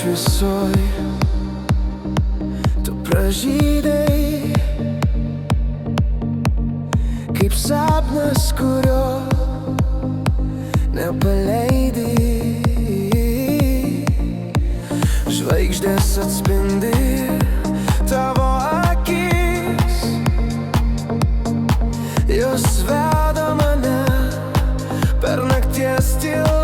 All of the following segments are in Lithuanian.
šviesoj tu pražydai, kaip sapnas, kurio nepaleidai. Žvaigždės atspindi tavo akis, jos veda mane per nakties tylą.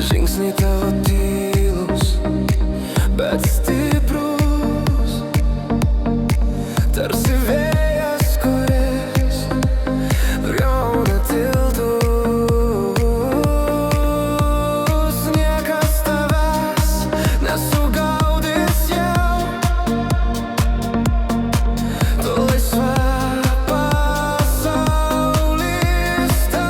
Žingsniai tavo tylus, bet stiprus, tarsi vėjas, kuris griauna tiltus. Niekas tavęs nesugaudys jau, tu laisva pasaulis tau.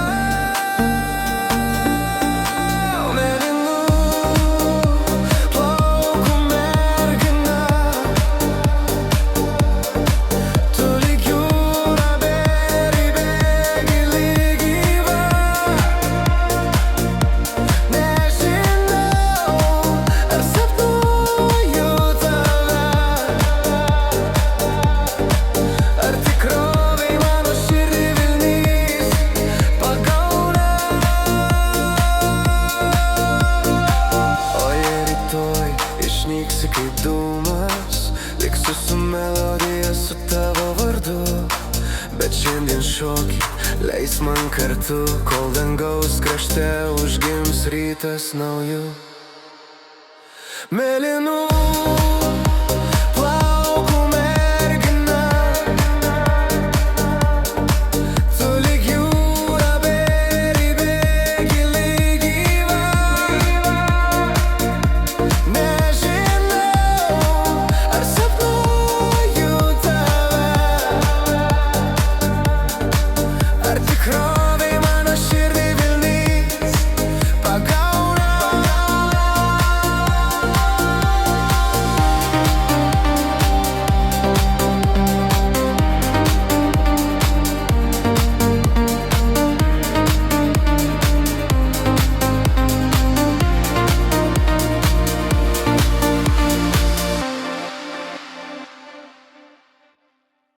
Išnyksi kaip dūmas, liksiu su melodija, su tavo vardu. Bet šiandien šokį leis man kartu, kol dangaus krašte užgims rytas nauju. Mėlynų